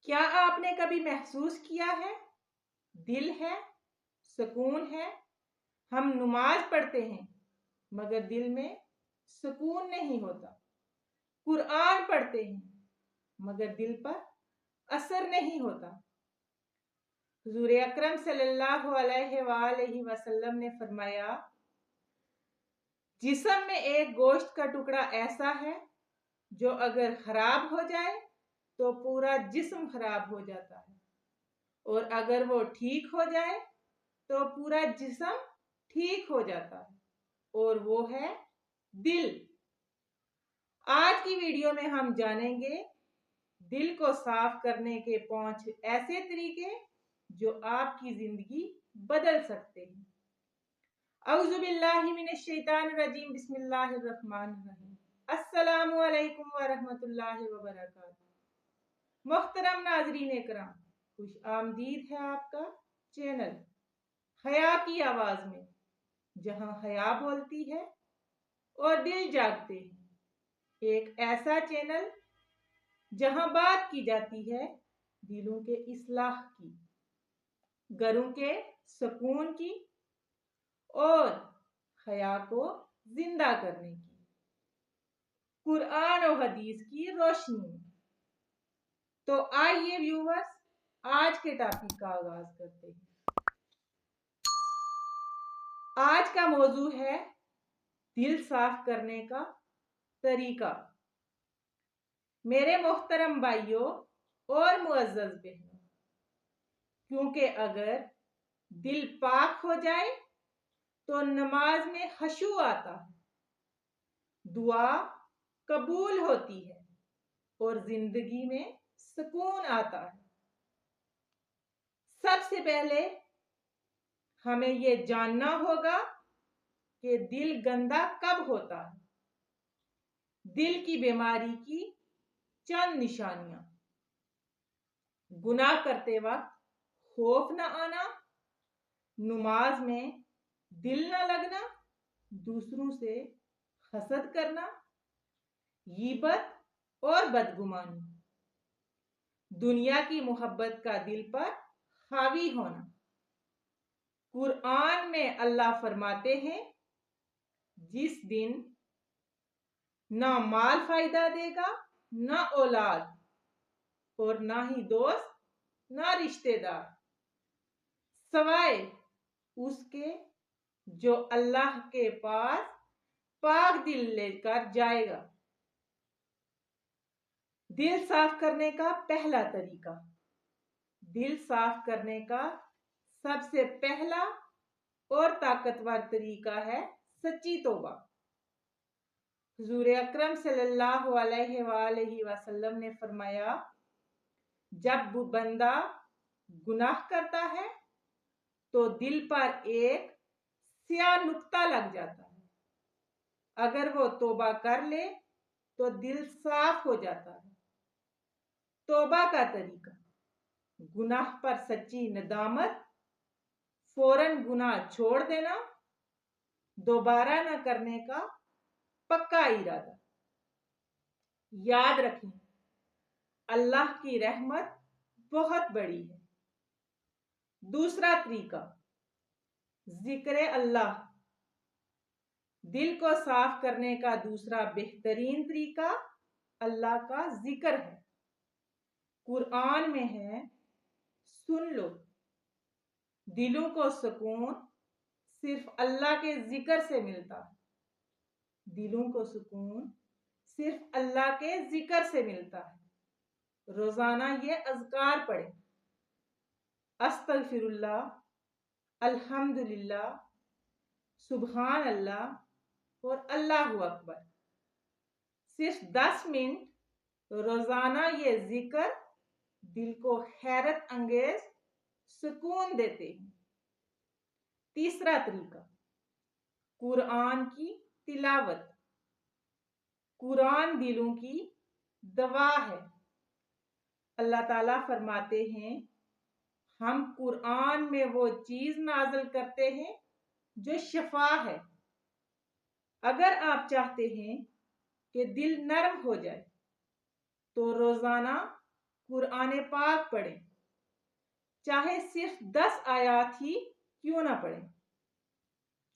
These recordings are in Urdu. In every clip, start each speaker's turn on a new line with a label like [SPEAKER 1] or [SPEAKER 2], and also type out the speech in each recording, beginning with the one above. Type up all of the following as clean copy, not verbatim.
[SPEAKER 1] کیا آپ نے کبھی محسوس کیا ہے دل ہے، سکون ہے؟ ہم نماز پڑھتے ہیں مگر دل میں سکون نہیں ہوتا، قرآن پڑھتے ہیں مگر دل پر اثر نہیں ہوتا۔ حضور اکرم صلی اللہ علیہ وآلہ وسلم نے فرمایا، جسم میں ایک گوشت کا ٹکڑا ایسا ہے جو اگر خراب ہو جائے تو پورا جسم خراب ہو جاتا ہے، اور اگر وہ ٹھیک ہو جائے تو پورا جسم ٹھیک ہو جاتا ہے، اور وہ ہے دل۔ آج کی ویڈیو میں ہم جانیں گے دل کو صاف کرنے کے 5 ایسے طریقے جو آپ کی زندگی بدل سکتے ہیں۔ اعوذ باللہ من الشیطان الرجیم، بسم اللہ الرحمن الرحیم۔ السلام علیکم ورحمۃ اللہ وبرکاتہ۔ محترم ناظرین کرام، خوش آمدید ہے آپ کا چینل حیا کی آواز میں، جہاں حیا بولتی ہے اور دل جاگتے ہیں۔ ایک ایسا چینل جہاں بات کی جاتی ہے دلوں کے اصلاح کی، گھروں کے سکون کی اور حیا کو زندہ کرنے کی، قرآن و حدیث کی روشنی میں۔ تو آئیے ویورز، آج کے ٹاپک کا آغاز کرتے ہیں۔ آج کا موضوع ہے دل صاف کرنے کا طریقہ۔ میرے محترم بھائیوں اور معزز بہنوں، کیونکہ اگر دل پاک ہو جائے تو نماز میں خشوع آتا ہے، دعا قبول ہوتی ہے اور زندگی میں سکون آتا ہے۔ سب سے پہلے ہمیں یہ جاننا ہوگا کہ دل گندا کب ہوتا ہے۔ دل کی بیماری کی چند نشانیاں: گناہ کرتے وقت خوف نہ آنا، نماز میں دل نہ لگنا، دوسروں سے حسد کرنا، غیبت اور بدگمانی، دنیا کی محبت کا دل پر حاوی ہونا۔ قرآن میں اللہ فرماتے ہیں، جس دن نہ مال فائدہ دے گا، نہ اولاد، اور نہ ہی دوست، نہ رشتے دار، سوائے اس کے جو اللہ کے پاس پاک دل لے کر جائے گا۔ دل صاف کرنے کا پہلا طریقہ۔ دل صاف کرنے کا سب سے پہلا اور طاقتور طریقہ ہے سچی توبہ۔ حضور اکرم صلی اللہ علیہ وآلہ وسلم نے فرمایا، جب بندہ گناہ کرتا ہے تو دل پر ایک سیاہ نقطہ لگ جاتا ہے۔ اگر وہ توبہ کر لے تو دل صاف ہو جاتا ہے۔ توبہ کا طریقہ: گناہ پر سچی ندامت، فوراً گناہ چھوڑ دینا، دوبارہ نہ کرنے کا پکا ارادہ۔ یاد رکھیں، اللہ کی رحمت بہت بڑی ہے۔ دوسرا طریقہ، ذکر اللہ۔ دل کو صاف کرنے کا دوسرا بہترین طریقہ اللہ کا ذکر ہے۔ قرآن میں ہے، سن لو، دلوں کو سکون صرف اللہ کے ذکر سے ملتا ہے۔ دلوں کو سکون صرف اللہ کے ذکر سے ملتا ہے۔ روزانہ یہ اذکار پڑھیں: استغفر اللہ، الحمدللہ، سبحان اللہ اور اللہ اکبر۔ صرف 10 منٹ روزانہ یہ ذکر دل کو حیرت انگیز سکون دیتے ہیں۔ تیسرا طریقہ، قرآن کی تلاوت۔ قرآن دلوں کی دوا ہے۔ اللہ تعالیٰ فرماتے ہیں، ہم قرآن میں وہ چیز نازل کرتے ہیں جو شفا ہے۔ اگر آپ چاہتے ہیں کہ دل نرم ہو جائے تو روزانہ قرآن پاک پڑھیں، چاہے صرف 10 آیات ہی کیوں نہ پڑھیں۔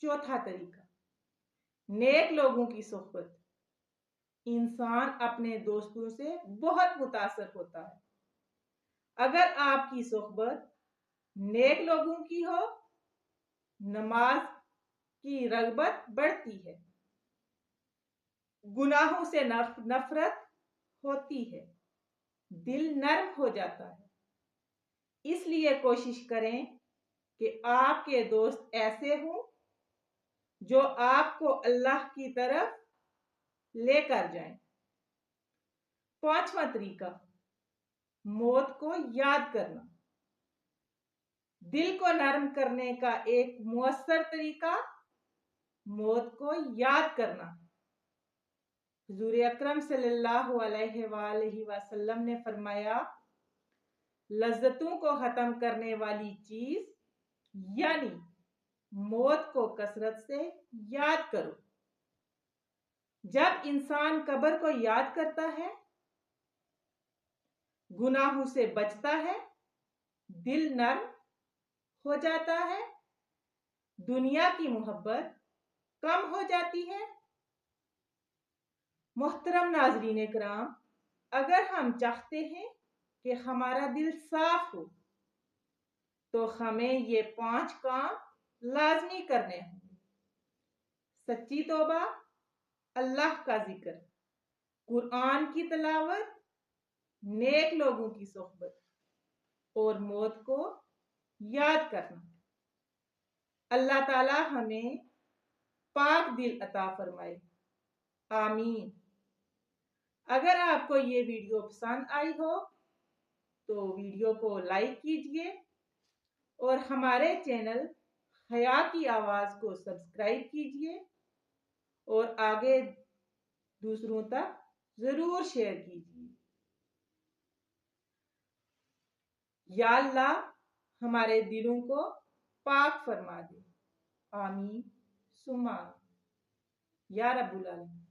[SPEAKER 1] چوتھا طریقہ، نیک لوگوں کی صحبت۔ انسان اپنے دوستوں سے بہت متاثر ہوتا ہے۔ اگر آپ کی صحبت نیک لوگوں کی ہو، نماز کی رغبت بڑھتی ہے، گناہوں سے نفرت ہوتی ہے، دل نرم ہو جاتا ہے۔ اس لیے کوشش کریں کہ آپ کے دوست ایسے ہوں جو آپ کو اللہ کی طرف لے کر جائیں۔ پانچواں طریقہ، موت کو یاد کرنا۔ دل کو نرم کرنے کا ایک مؤثر طریقہ موت کو یاد کرنا ہے۔ حضور اکرم صلی اللہ علیہ وآلہ وسلم نے فرمایا، لذتوں کو ختم کرنے والی چیز یعنی موت کو کثرت سے یاد کرو۔ جب انسان قبر کو یاد کرتا ہے، گناہوں سے بچتا ہے، دل نرم ہو جاتا ہے، دنیا کی محبت کم ہو جاتی ہے۔ محترم ناظرین کرام، اگر ہم چاہتے ہیں کہ ہمارا دل صاف ہو تو ہمیں یہ 5 کام لازمی کرنے ہوں گے۔ سچی توبہ، اللہ کا ذکر، قرآن کی تلاوت، نیک لوگوں کی صحبت اور موت کو یاد کرنا۔ اللہ تعالی ہمیں پاک دل عطا فرمائے، آمین۔ اگر آپ کو یہ ویڈیو پسند آئی ہو تو ویڈیو کو لائک کیجئے اور ہمارے چینل حیا کی آواز کو سبسکرائب کیجئے اور آگے دوسروں تک ضرور شیئر کیجئے۔ یا اللہ ہمارے دلوں کو پاک فرما دے، آمین ثم آمین یا رب العالمین۔